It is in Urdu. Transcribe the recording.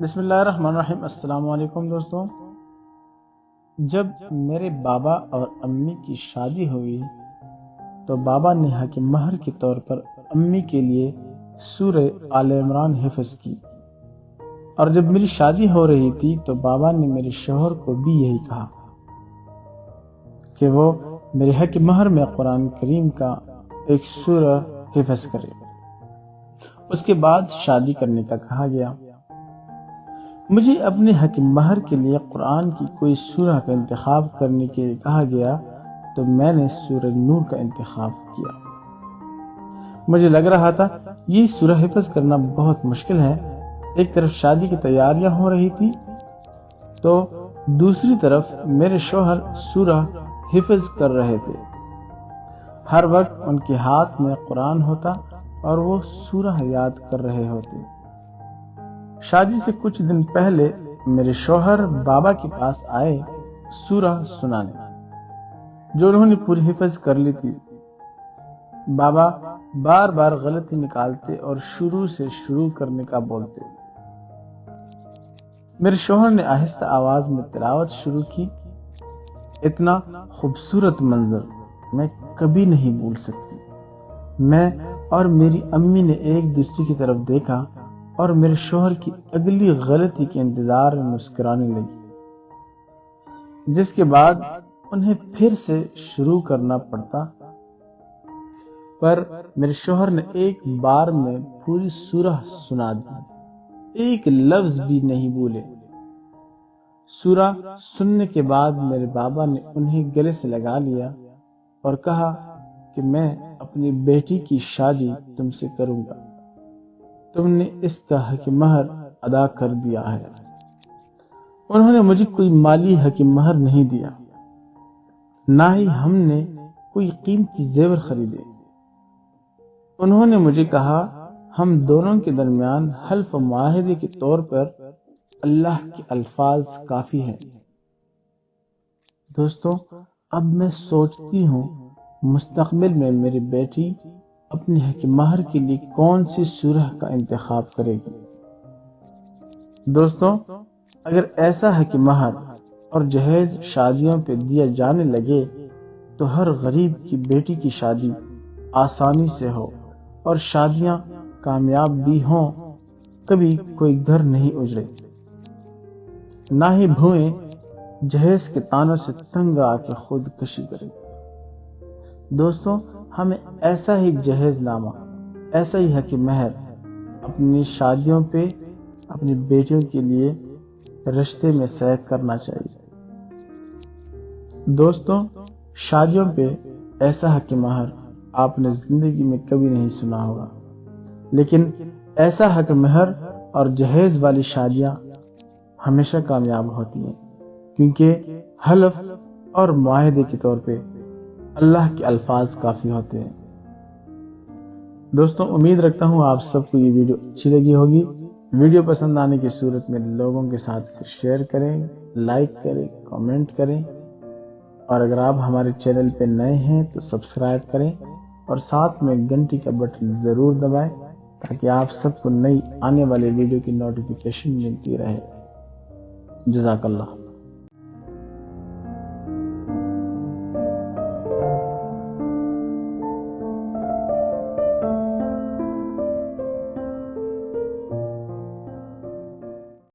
بسم اللہ الرحمن الرحیم۔ السلام علیکم دوستوں۔ جب میرے بابا اور امی کی شادی ہوئی تو بابا نے حق مہر کے طور پر امی کے لیے سورہ آل عمران حفظ کی، اور جب میری شادی ہو رہی تھی تو بابا نے میرے شوہر کو بھی یہی کہا کہ وہ میرے حق مہر میں قرآن کریم کا ایک سورہ حفظ کرے۔ اس کے بعد شادی کرنے کا کہا گیا۔ مجھے اپنے حق مہر کے لیے قرآن کی کوئی سورہ کا انتخاب کرنے کے لیے کہا گیا تو میں نے سورہ نور کا انتخاب کیا۔ مجھے لگ رہا تھا یہ سورہ حفظ کرنا بہت مشکل ہے۔ ایک طرف شادی کی تیاریاں ہو رہی تھی تو دوسری طرف میرے شوہر سورہ حفظ کر رہے تھے۔ ہر وقت ان کے ہاتھ میں قرآن ہوتا اور وہ سورہ یاد کر رہے ہوتے۔ شادی سے کچھ دن پہلے میرے شوہر بابا کے پاس آئے سورہ سنانے، جو انہوں نے پوری حفظ کر لی تھی۔ بابا بار بار غلطی نکالتے اور شروع سے شروع کرنے کا بولتے۔ میرے شوہر نے آہستہ آواز میں تلاوت شروع کی۔ اتنا خوبصورت منظر میں کبھی نہیں بھول سکتی۔ میں اور میری امی نے ایک دوسرے کی طرف دیکھا اور میرے شوہر کی اگلی غلطی کے انتظار میں مسکرانے لگی، جس کے بعد انہیں پھر سے شروع کرنا پڑتا، پر میرے شوہر نے ایک بار میں پوری سورہ سنا دی، ایک لفظ بھی نہیں بھولے۔ سورہ سننے کے بعد میرے بابا نے انہیں گلے سے لگا لیا اور کہا کہ میں اپنی بیٹی کی شادی تم سے کروں گا، تم نے اس کا حق مہر ادا کر دیا ہے۔ انہوں نے مجھے کوئی مالی حق مہر نہیں دیا، نہ ہی ہم نے کوئی قیمتی زیور خریدے۔ انہوں نے مجھے کہا ہم دونوں کے درمیان حلف و معاہدے کے طور پر اللہ کے الفاظ کافی ہیں۔ دوستوں، اب میں سوچتی ہوں مستقبل میں میری بیٹی اپنے حق مہر کے لیے کون سی سورہ کا انتخاب کرے گی۔ دوستوں، اگر ایسا حق مہر اور جہیز شادیوں پہ دیا جانے لگے تو ہر غریب کی بیٹی کی شادی آسانی سے ہو اور شادیاں کامیاب بھی ہوں، کبھی کوئی گھر نہیں اجڑے، نہ ہی بھوئیں جہیز کے تانوں سے تنگ آ کے خودکشی کرے۔ دوستوں، ہمیں ایسا ہی جہیز نامہ، ایسا ہی حق مہر اپنی شادیوں پہ اپنی بیٹیوں کے لیے رشتے میں طے کرنا چاہیے۔ دوستوں، شادیوں پہ ایسا حق مہر آپ نے زندگی میں کبھی نہیں سنا ہوگا، لیکن ایسا حق مہر اور جہیز والی شادیاں ہمیشہ کامیاب ہوتی ہیں، کیونکہ حلف اور معاہدے کے طور پہ اللہ کے الفاظ کافی ہوتے ہیں۔ دوستوں، امید رکھتا ہوں آپ سب کو یہ ویڈیو اچھی لگی ہوگی۔ ویڈیو پسند آنے کی صورت میں لوگوں کے ساتھ اسے شیئر کریں، لائک کریں، کامنٹ کریں، اور اگر آپ ہمارے چینل پہ نئے ہیں تو سبسکرائب کریں اور ساتھ میں گھنٹی کا بٹن ضرور دبائیں تاکہ آپ سب کو نئی آنے والے ویڈیو کی نوٹیفیکیشن ملتی رہے۔ جزاک اللہ۔